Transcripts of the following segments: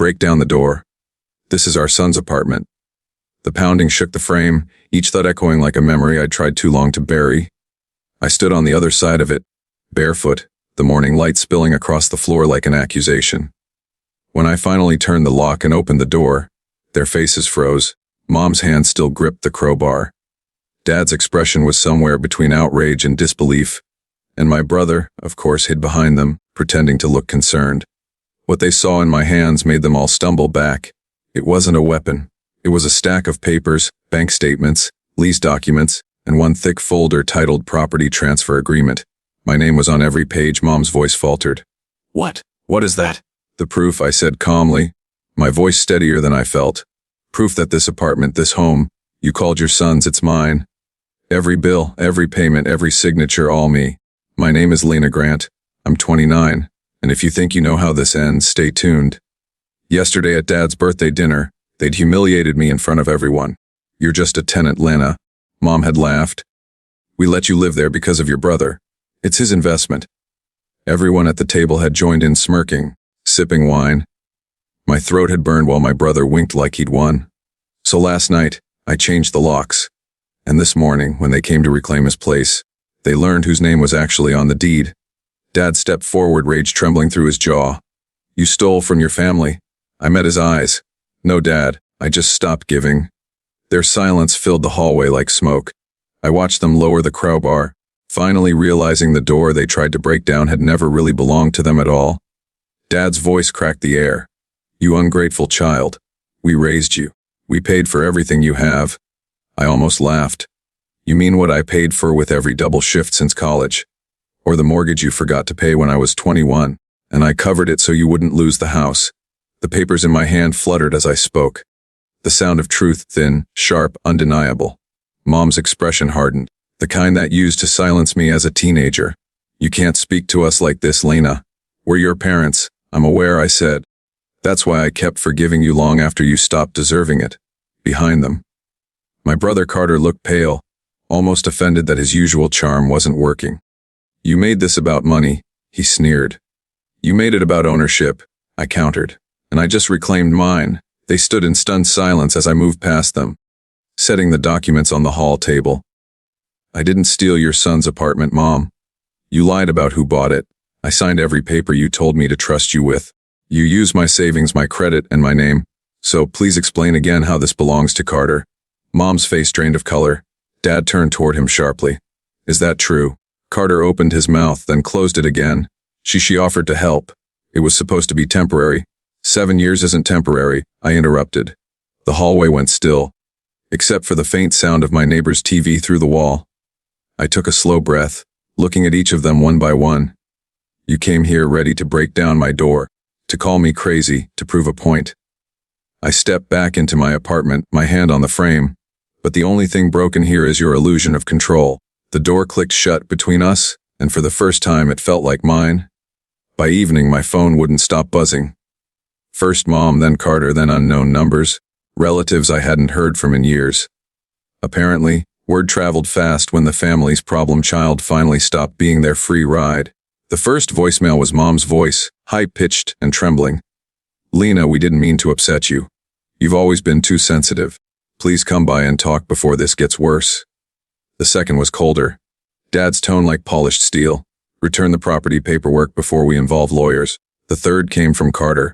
Break down the door. This is our son's apartment. The pounding shook the frame, each thud echoing like a memory I'd tried too long to bury. I stood on the other side of it, barefoot, the morning light spilling across the floor like an accusation. When I finally turned the lock and opened the door, their faces froze. Mom's hand still gripped the crowbar. Dad's expression was somewhere between outrage and disbelief, and my brother, of course, hid behind them, pretending to look concerned. What they saw in my hands made them all stumble back. It wasn't a weapon. It was a stack of papers, bank statements, lease documents, and one thick folder titled Property Transfer Agreement. My name was on every page. Mom's voice faltered. What? What is that? The proof, I said calmly, my voice steadier than I felt. Proof that this apartment, this home, you called your son's, it's mine. Every bill, every payment, every signature, all me. My name is Lena Grant. I'm 29, and if you think you know how this ends, stay tuned. Yesterday at Dad's birthday dinner, they'd humiliated me in front of everyone. You're just a tenant, Lena. Mom had laughed. We let you live there because of your brother. It's his investment. Everyone at the table had joined in smirking, sipping wine. My throat had burned while my brother winked like he'd won. So last night, I changed the locks. And this morning, when they came to reclaim his place, they learned whose name was actually on the deed. Dad stepped forward, rage trembling through his jaw. You stole from your family. I met his eyes. No, Dad, I just stopped giving. Their silence filled the hallway like smoke. I watched them lower the crowbar, finally realizing the door they tried to break down had never really belonged to them at all. Dad's voice cracked the air. You ungrateful child. We raised you. We paid for everything you have. I almost laughed. You mean what I paid for with every double shift since college? Or the mortgage you forgot to pay when I was 21, and I covered it so you wouldn't lose the house. The papers in my hand fluttered as I spoke. The sound of truth, thin, sharp, undeniable. Mom's expression hardened, the kind that used to silence me as a teenager. You can't speak to us like this, Lena. We're your parents, I'm aware, I said. That's why I kept forgiving you long after you stopped deserving it. Behind them. My brother Carter looked pale, almost offended that his usual charm wasn't working. You made this about money, he sneered. You made it about ownership, I countered, and I just reclaimed mine. They stood in stunned silence as I moved past them, setting the documents on the hall table. I didn't steal your son's apartment, Mom. You lied about who bought it. I signed every paper you told me to trust you with. You used my savings, my credit, and my name. So please explain again how this belongs to Carter. Mom's face drained of color. Dad turned toward him sharply. Is that true? Carter opened his mouth, then closed it again. She offered to help. It was supposed to be temporary. 7 years isn't temporary, I interrupted. The hallway went still, except for the faint sound of my neighbor's TV through the wall. I took a slow breath, looking at each of them one by one. You came here ready to break down my door, to call me crazy, to prove a point. I stepped back into my apartment, my hand on the frame. But the only thing broken here is your illusion of control. The door clicked shut between us, and for the first time it felt like mine. By evening, my phone wouldn't stop buzzing. First Mom, then Carter, then unknown numbers, relatives I hadn't heard from in years. Apparently, word traveled fast when the family's problem child finally stopped being their free ride. The first voicemail was Mom's voice, high-pitched and trembling. Lena, we didn't mean to upset you. You've always been too sensitive. Please come by and talk before this gets worse. The second was colder. Dad's tone like polished steel. Return the property paperwork before we involve lawyers. The third came from Carter.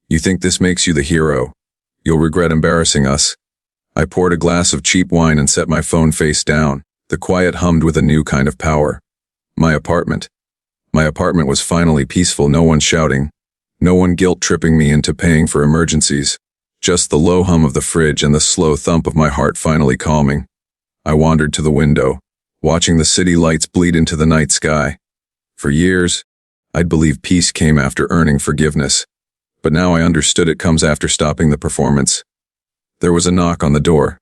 You think this makes you the hero? You'll regret embarrassing us. I poured a glass of cheap wine and set my phone face down. The quiet hummed with a new kind of power. My apartment. My apartment was finally peaceful, no one shouting. No one guilt-tripping me into paying for emergencies. Just the low hum of the fridge and the slow thump of my heart finally calming. I wandered to the window, watching the city lights bleed into the night sky. For years, I'd believed peace came after earning forgiveness. But now I understood it comes after stopping the performance. There was a knock on the door.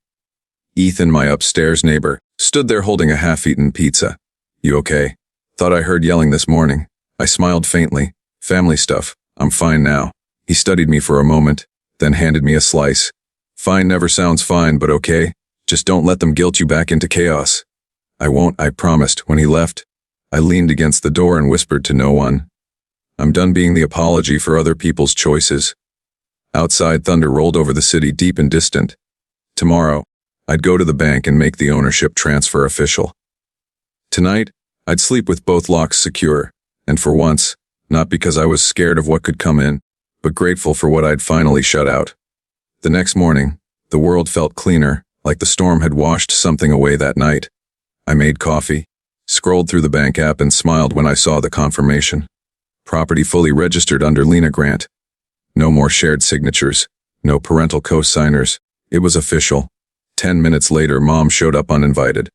Ethan, my upstairs neighbor, stood there holding a half-eaten pizza. You okay? Thought I heard yelling this morning. I smiled faintly. Family stuff. I'm fine now. He studied me for a moment, then handed me a slice. Fine never sounds fine, but okay. Just don't let them guilt you back into chaos. I won't, I promised. When he left, I leaned against the door and whispered to no one. I'm done being the apology for other people's choices. Outside, thunder rolled over the city, deep and distant. Tomorrow, I'd go to the bank and make the ownership transfer official. Tonight, I'd sleep with both locks secure, and for once, not because I was scared of what could come in, but grateful for what I'd finally shut out. The next morning, the world felt cleaner, like the storm had washed something away that night. I made coffee, scrolled through the bank app, and smiled when I saw the confirmation. Property fully registered under Lena Grant. No more shared signatures, no parental co-signers. It was official. 10 minutes later, Mom showed up uninvited.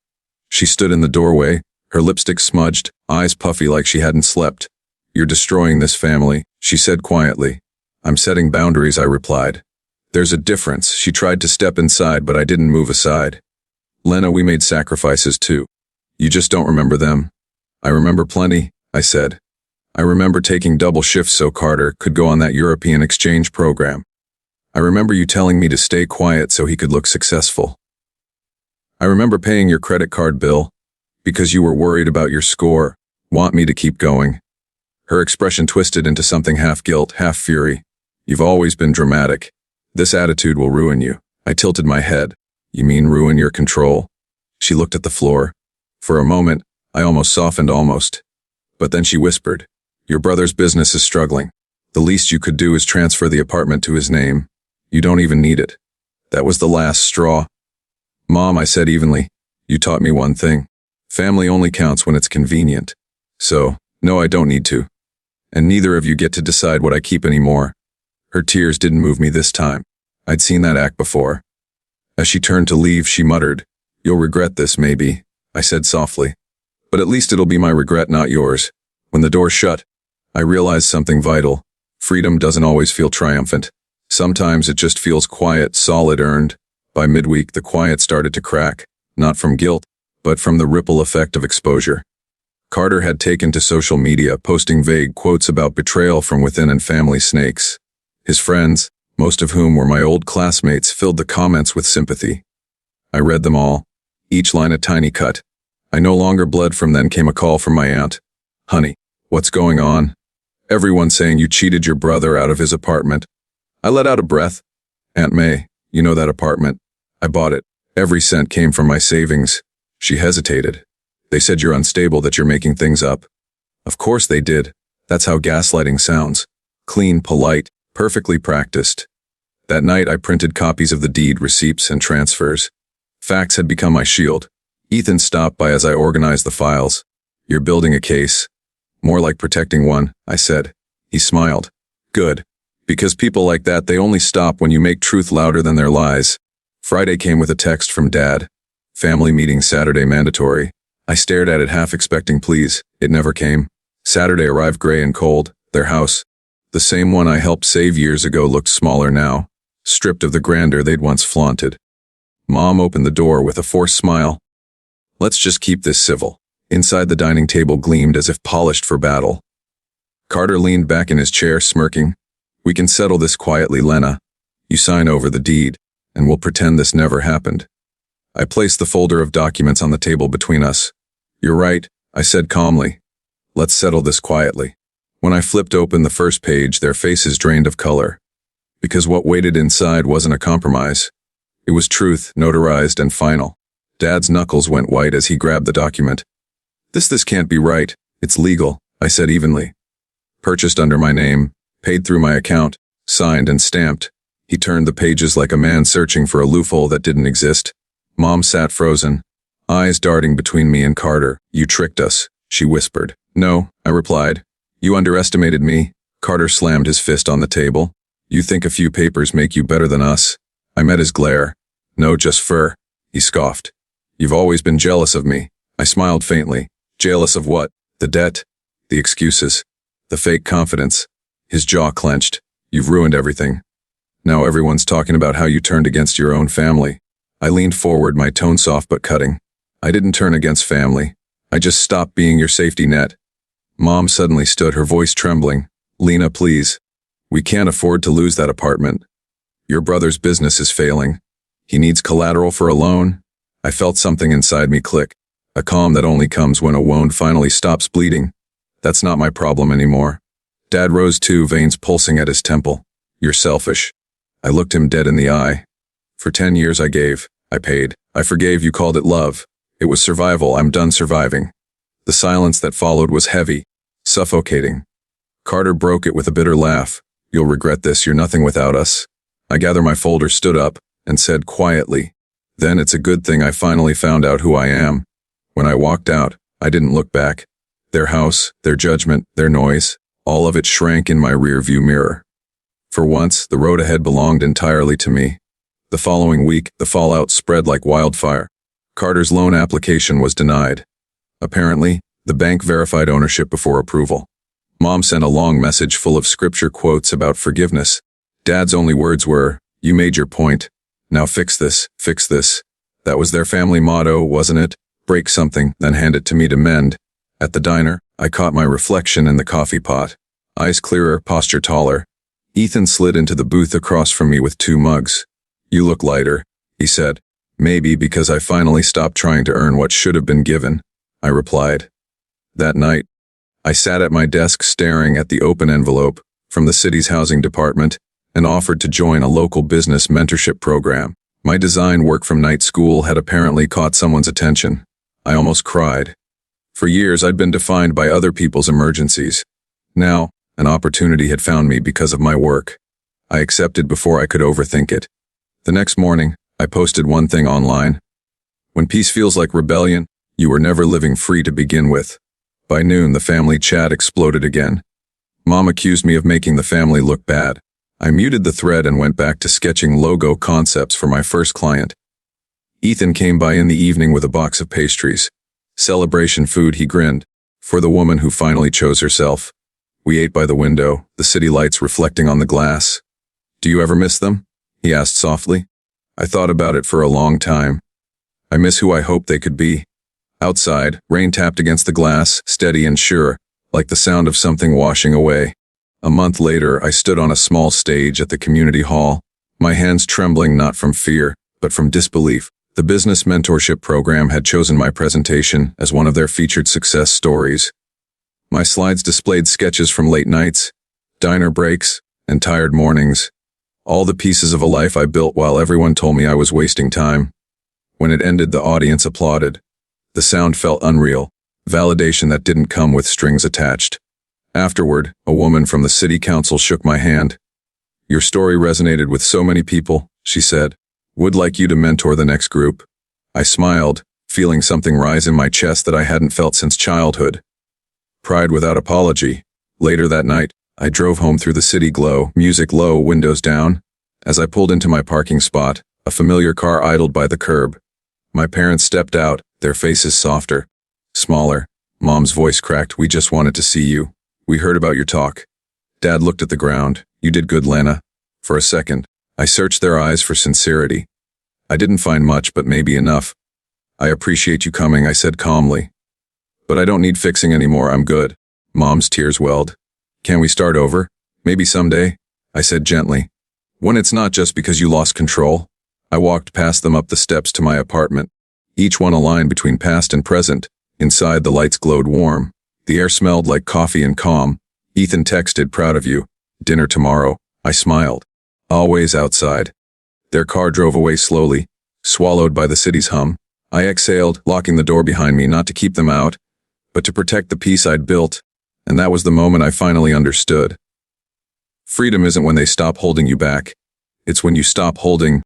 She stood in the doorway, her lipstick smudged, eyes puffy like she hadn't slept. "You're destroying this family," she said quietly. "I'm setting boundaries," I replied. "There's a difference." She tried to step inside, but I didn't move aside. "Lena, we made sacrifices too. You just don't remember them." "I remember plenty," I said. "I remember taking double shifts so Carter could go on that European exchange program. I remember you telling me to stay quiet so he could look successful. I remember paying your credit card bill because you were worried about your score, want me to keep going." Her expression twisted into something half guilt, half fury. "You've always been dramatic. This attitude will ruin you." I tilted my head. "You mean ruin your control?" She looked at the floor. For a moment, I almost softened, almost. But then she whispered, "Your brother's business is struggling. The least you could do is transfer the apartment to his name. You don't even need it." That was the last straw. "Mom," I said evenly, "you taught me one thing. Family only counts when it's convenient. So, no, I don't need to. And neither of you get to decide what I keep anymore." Her tears didn't move me this time. I'd seen that act before. As she turned to leave, she muttered, "You'll regret this, maybe," I said softly. "But at least it'll be my regret, not yours." When the door shut, I realized something vital. Freedom doesn't always feel triumphant. Sometimes it just feels quiet, solid, earned. By midweek, the quiet started to crack, not from guilt, but from the ripple effect of exposure. Carter had taken to social media, posting vague quotes about betrayal from within and family snakes. His friends, most of whom were my old classmates, filled the comments with sympathy. I read them all, each line a tiny cut. I no longer bled from. Then came a call from my aunt. "Honey, what's going on? Everyone's saying you cheated your brother out of his apartment." I let out a breath. "Aunt May, you know that apartment? I bought it. Every cent came from my savings." She hesitated. "They said you're unstable, that you're making things up." Of course they did. That's how gaslighting sounds. Clean, polite, perfectly practiced. That night I printed copies of the deed, receipts, and transfers. Facts had become my shield. Ethan stopped by as I organized the files. "You're building a case." "More like protecting one," I said. He smiled. "Good. Because people like that, they only stop when you make truth louder than their lies." Friday came with a text from Dad. "Family meeting Saturday mandatory." I stared at it, half expecting please. It never came. Saturday arrived gray and cold. Their house, the same one I helped save years ago, looked smaller now, stripped of the grandeur they'd once flaunted. Mom opened the door with a forced smile. "Let's just keep this civil." Inside, the dining table gleamed as if polished for battle. Carter leaned back in his chair, smirking. "We can settle this quietly, Lena. You sign over the deed, and we'll pretend this never happened." I placed the folder of documents on the table between us. "You're right," I said calmly. "Let's settle this quietly." When I flipped open the first page, their faces drained of color. Because what waited inside wasn't a compromise. It was truth, notarized and final. Dad's knuckles went white as he grabbed the document. This can't be right. It's legal," I said evenly. "Purchased under my name, paid through my account, signed and stamped." He turned the pages like a man searching for a loophole that didn't exist. Mom sat frozen, eyes darting between me and Carter. "You tricked us," she whispered. "No," I replied. "You underestimated me." Carter slammed his fist on the table. "You think a few papers make you better than us?" I met his glare. "No, just fur," he scoffed. "You've always been jealous of me." I smiled faintly. "Jealous of what? The debt? The excuses? The fake confidence?" His jaw clenched. "You've ruined everything. Now everyone's talking about how you turned against your own family." I leaned forward, my tone soft but cutting. "I didn't turn against family. I just stopped being your safety net." Mom suddenly stood, her voice trembling. "Lena, please. We can't afford to lose that apartment. Your brother's business is failing. He needs collateral for a loan." I felt something inside me click. A calm that only comes when a wound finally stops bleeding. That's not my problem anymore. Dad rose too, veins pulsing at his temple. "You're selfish." I looked him dead in the eye. For 10 years I gave, I paid, I forgave, you called it love. It was survival, I'm done surviving. The silence that followed was heavy, suffocating. Carter broke it with a bitter laugh. You'll regret this, you're nothing without us. I gathered my folder, stood up, and said quietly, then it's a good thing I finally found out who I am. When I walked out, I didn't look back. Their house, their judgment, their noise, all of it shrank in my rear-view mirror. For once, the road ahead belonged entirely to me. The following week, the fallout spread like wildfire. Carter's loan application was denied. Apparently, the bank verified ownership before approval. Mom sent a long message full of scripture quotes about forgiveness. Dad's only words were, you made your point. Now fix this, fix this. That was their family motto, wasn't it? Break something, then hand it to me to mend. At the diner, I caught my reflection in the coffee pot. Eyes clearer, posture taller. Ethan slid into the booth across from me with 2 mugs. You look lighter, he said. Maybe because I finally stopped trying to earn what should have been given, I replied. That night, I sat at my desk staring at the open envelope from the city's housing department and offered to join a local business mentorship program. My design work from night school had apparently caught someone's attention. I almost cried. For years, I'd been defined by other people's emergencies. Now, an opportunity had found me because of my work. I accepted before I could overthink it. The next morning, I posted one thing online. When peace feels like rebellion, you were never living free to begin with. By noon, the family chat exploded again. Mom accused me of making the family look bad. I muted the thread and went back to sketching logo concepts for my first client. Ethan came by in the evening with a box of pastries. Celebration food, he grinned, for the woman who finally chose herself. We ate by the window, the city lights reflecting on the glass. Do you ever miss them? He asked softly. I thought about it for a long time. I miss who I hoped they could be. Outside, rain tapped against the glass, steady and sure, like the sound of something washing away. A month later, I stood on a small stage at the community hall, my hands trembling not from fear, but from disbelief. The business mentorship program had chosen my presentation as one of their featured success stories. My slides displayed sketches from late nights, diner breaks, and tired mornings. All the pieces of a life I built while everyone told me I was wasting time. When it ended, the audience applauded. The sound felt unreal, validation that didn't come with strings attached. Afterward, a woman from the city council shook my hand. Your story resonated with so many people, she said. Would like you to mentor the next group. I smiled, feeling something rise in my chest that I hadn't felt since childhood. Pride without apology. Later that night, I drove home through the city glow, music low, windows down. As I pulled into my parking spot, a familiar car idled by the curb. My parents stepped out, their faces softer, smaller. Mom's voice cracked, we just wanted to see you. We heard about your talk. Dad looked at the ground. You did good, Lana. For a second, I searched their eyes for sincerity. I didn't find much, but maybe enough. I appreciate you coming, I said calmly. But I don't need fixing anymore, I'm good. Mom's tears welled. Can we start over? Maybe someday, I said gently. When it's not just because you lost control. I walked past them up the steps to my apartment. Each one a line between past and present. Inside, the lights glowed warm. The air smelled like coffee and calm. Ethan texted, proud of you. Dinner tomorrow. I smiled. Always outside. Their car drove away slowly, swallowed by the city's hum. I exhaled, locking the door behind me, not to keep them out, but to protect the peace I'd built. And that was the moment I finally understood. Freedom isn't when they stop holding you back. It's when you stop holding